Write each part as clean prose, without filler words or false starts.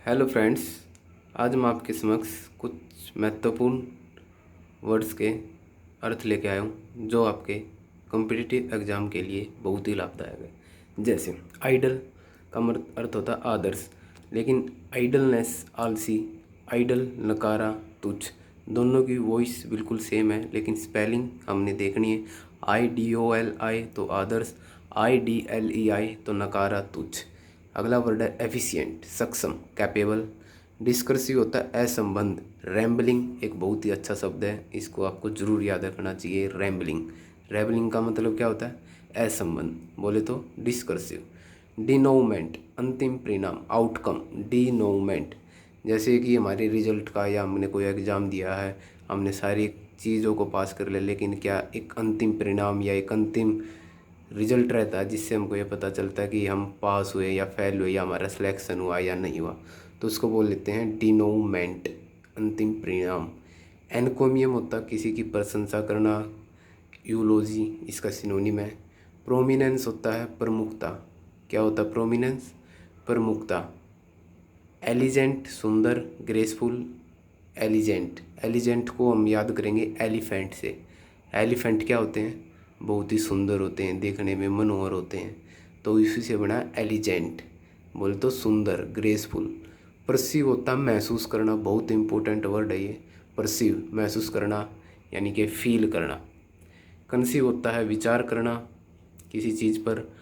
Hello friends, आज मैं आपके समक्ष कुछ महत्वपूर्ण वर्ड्स के अर्थ लेके आया हूँ जो आपके कॉम्पिटिटिव एग्ज़ाम के लिए बहुत ही लाभदायक है। जैसे आइडल का अर्थ होता है आदर्श, लेकिन आइडलनेस आलसी, आइडल नकारा तुच्छ, दोनों की वॉइस बिल्कुल सेम है लेकिन स्पेलिंग हमने देखनी है। IDOLI तो आदर्श, IDLEI तो नकारा तुच्छ। अगला वर्ड है एफिशिएंट, सक्षम, कैपेबल। डिस्कर्सिव होता है असंबंध। रैम्बलिंग एक बहुत ही अच्छा शब्द है, इसको आपको जरूर याद रखना चाहिए। रैम्बलिंग, रैम्बलिंग का मतलब क्या होता है? असंबंध, बोले तो डिस्कर्सिव। डिनोमेंट अंतिम परिणाम, आउटकम। डिनोमेंट जैसे कि हमारे रिजल्ट का या हमने कोई एग्ज़ाम दिया है, हमने सारी चीज़ों को पास कर लिया, लेकिन क्या एक अंतिम परिणाम या एक अंतिम रिजल्ट रहता है जिससे हमको ये पता चलता है कि हम पास हुए या फेल हुए या हमारा सिलेक्शन हुआ या नहीं हुआ, तो उसको बोल लेते हैं डिनोमेंट, अंतिम परिणाम। एनकोमियम होता है किसी की प्रशंसा करना, यूलोजी इसका सिनोनिम है। प्रोमिनेंस होता है प्रमुखता। क्या होता है प्रोमिनेंस? प्रमुखता। एलिजेंट सुंदर, ग्रेसफुल। एलिजेंट, एलिजेंट को हम याद करेंगे एलिफेंट से। एलिफेंट क्या होते हैं? बहुत ही सुंदर होते हैं, देखने में मनोहर होते हैं, तो इसी से बना एलिजेंट, बोले तो सुंदर, ग्रेसफुल। परसीव होता है महसूस करना, बहुत इंपॉर्टेंट वर्ड है ये। परसीव महसूस करना यानी कि फील करना। कंसीव होता है विचार करना किसी चीज़ पर।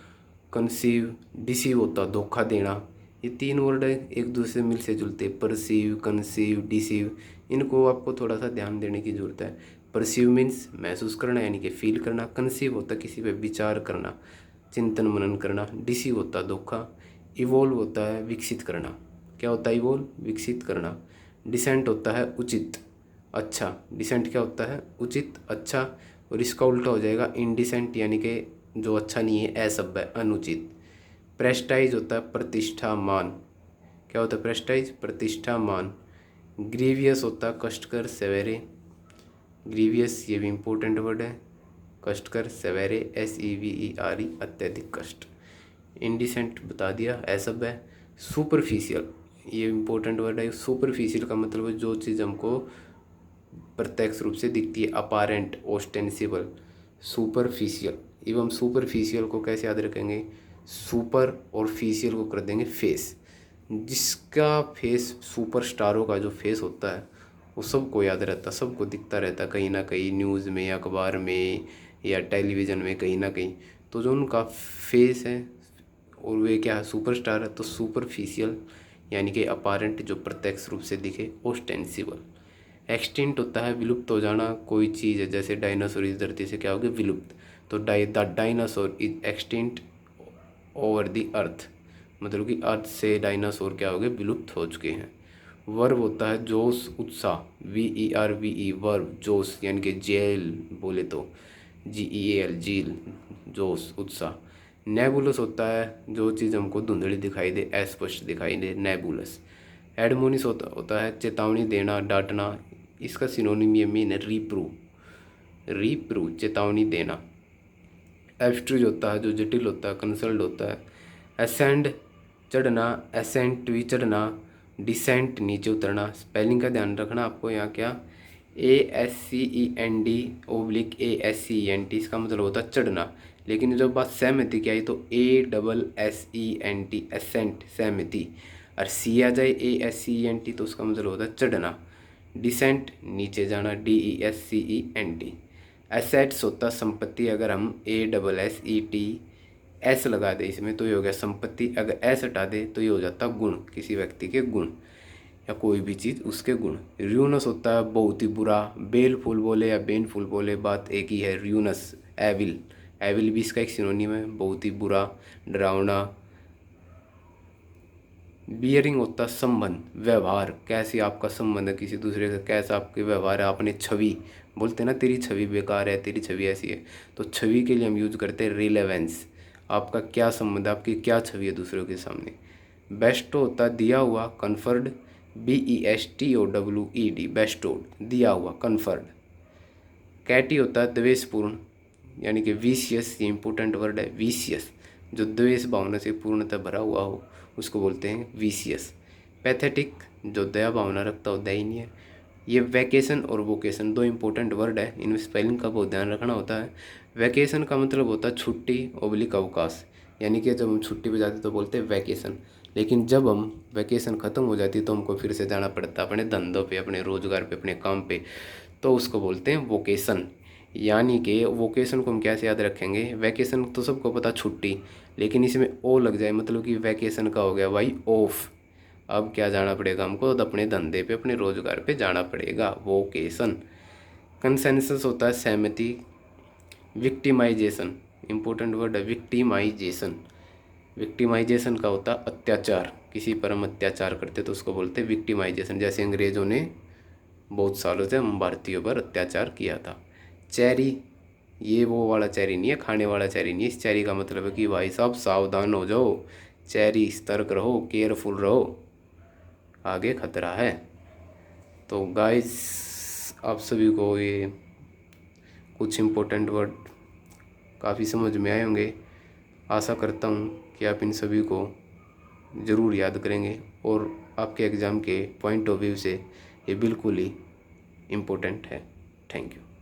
कंसीव, डिसीव होता धोखा देना। ये तीन वर्ड एक दूसरे से मिल से जुलते, परसीव, कंसीव, डिसीव, इनको आपको थोड़ा सा ध्यान देने की ज़रूरत है। परसीव मीन्स महसूस करना यानी कि फील करना। कंसीव होता किसी पे विचार करना, चिंतन मनन करना। डिसीव होता धोखा। इवोल्व होता है विकसित करना। क्या होता है इवोल्व? विकसित करना। डिसेंट होता है उचित, अच्छा। डिसेंट क्या होता है? उचित, अच्छा। और इसका उल्टा हो जाएगा इनडिसेंट, यानी कि जो अच्छा नहीं है, असभ्य, अनुचित। प्रेस्टाइज होता है प्रतिष्ठा, मान। क्या होता है प्रेस्टाइज? प्रतिष्ठा, मान। ग्रीवियस होता है कष्टकर, सवेरे। ग्रीवियस ये भी इम्पोर्टेंट वर्ड है, कष्टकर, सवेरे, SEVERE, अत्यधिक कष्ट। इंडिसेंट बता दिया, असभ्य। सुपरफिशियल ये इम्पोर्टेंट वर्ड है। सुपरफिशियल का मतलब है जो चीज़ हमको प्रत्यक्ष रूप से दिखती है, अपारेंट, ओस्टेंसिबल। सुपरफिशियल, एवं सुपरफिशियल को कैसे याद रखेंगे? सुपर और फिशियल को कर देंगे फेस। जिसका फेस, सुपरस्टारों का जो फेस होता है वो सबको याद रहता, सबको दिखता रहता कहीं ना कहीं, न्यूज़ में, अखबार में या टेलीविज़न में, कहीं ना कहीं। तो जो उनका फेस है और वे क्या है, सुपरस्टार है, तो सुपरफिशियल यानी कि अपारेंट, जो प्रत्यक्ष रूप से दिखे। ओस्टेंसिबल। एक्सटिंक्ट होता है विलुप्त हो जाना, कोई चीज़ है, जैसे डायनासोर इस धरती से क्या हो गया? विलुप्त। तो the dinosaur is extinct over the earth, मतलब कि अर्थ से डायनासोर क्या हो गए? विलुप्त हो चुके हैं। वर्ब होता है जोश, उत्साह। VERVE, वर्ब, जोश यानी कि जेल, बोले तो GEAL, झील, जोश, उत्साह। नेबुलस होता है जो चीज़ हमको धुंधली दिखाई दे, अस्पष्ट दिखाई दे, नेबुलस। एडमोनिस होता है चेतावनी देना, डांटना। इसका सिनोनिम ये मीन है रिप्रूव, रिप्रूव, चेतावनी देना। एब्स्ट्रूज होता है जो जटिल होता है, कंसल्ट होता है। असेंड चढ़ना, असेंट भी चढ़ना। डिसेंट नीचे उतरना। स्पेलिंग का ध्यान रखना आपको यहाँ क्या, ASCEND/ASCENT, इसका मतलब होता है चढ़ना। लेकिन जब बात सहमति की आई तो ASSENT, असेंट, सहमति। और सी आ जाए ASCENT तो उसका मतलब होता है चढ़ना। डिसेंट नीचे जाना, DESCENT। एसेट्स होता संपत्ति, अगर हम ASSET लगा दे इसमें तो ये हो गया संपत्ति, अगर एस हटा दे तो ये हो जाता गुण, किसी व्यक्ति के गुण या कोई भी चीज़ उसके गुण। र्यूनस होता है बहुत ही बुरा, बेलफुल बोले या बेनफुल बोले बात एक ही है। र्यूनस, एविल, एविल भी इसका एक सिनोनिम है, बहुत ही बुरा, डरावना। बियरिंग होता संबंध, व्यवहार, कैसे आपका संबंध है किसी दूसरे से, कैसा आपके व्यवहार है। आपने छवि, बोलते हैं ना तेरी छवि बेकार है, तेरी छवि ऐसी है, तो छवि के लिए हम यूज करते हैं रिलेवेंस। आपका क्या संबंध है, आपकी क्या छवि है दूसरों के सामने। बेस्टो होता दिया हुआ, कन्फर्ड, BESTOWED, बेस्टोड, दिया हुआ, कन्फर्ड। कैटी होता है द्वेषपूर्ण, यानी कि विशियस, ये इंपॉर्टेंट वर्ड है, विशियस, जो द्वेष भावना से पूर्णतः भरा हुआ हो उसको बोलते हैं विशियस। पैथेटिक जो दया भावना रखता हो दयनीय। ये वैकेशन और वोकेशन दो इंपॉर्टेंट वर्ड है, इनमें स्पेलिंग का बहुत ध्यान रखना होता है। वैकेशन का मतलब होता है छुट्टी ओब्लिक अवकाश, यानी कि जब हम छुट्टी पे जाते तो बोलते हैं वैकेशन, लेकिन जब हम वैकेशन ख़त्म हो जाती तो हमको फिर से जाना पड़ता है अपने धंधों पे, अपने रोज़गार पे, अपने काम पे, तो उसको बोलते हैं वोकेशन। यानी कि वोकेशन को हम कैसे याद रखेंगे, वैकेशन तो सबको पता छुट्टी, लेकिन इसमें ओ लग जाए मतलब कि वैकेशन का हो गया भाई ऑफ। अब क्या जाना पड़ेगा हमको, तो अपने धंधे पे, अपने रोज़गार पे जाना पड़ेगा, वोकेशन। कंसेंसस होता है सहमति। विक्टिमाइजेशन इंपॉर्टेंट वर्ड है, विक्टिमाइजेशन। विक्टिमाइजेशन का होता है अत्याचार, किसी पर हम अत्याचार करते तो उसको बोलते हैं विक्टिमाइजेशन, जैसे अंग्रेज़ों ने बहुत सालों से हम भारतीयों पर अत्याचार किया था। चेरी, ये वो वाला चेरी नहीं है, खाने वाला चेरी नहीं है। इस चेरी का मतलब है कि भाई साहब सावधान हो जाओ, चेरी सतर्क रहो, केयरफुल रहो, आगे खतरा है। तो गाइस आप सभी को ये कुछ इम्पोर्टेंट वर्ड काफ़ी समझ में आए होंगे। आशा करता हूँ कि आप इन सभी को ज़रूर याद करेंगे और आपके एग्ज़ाम के पॉइंट ऑफ व्यू से ये बिल्कुल ही इम्पोर्टेंट है। Thank you.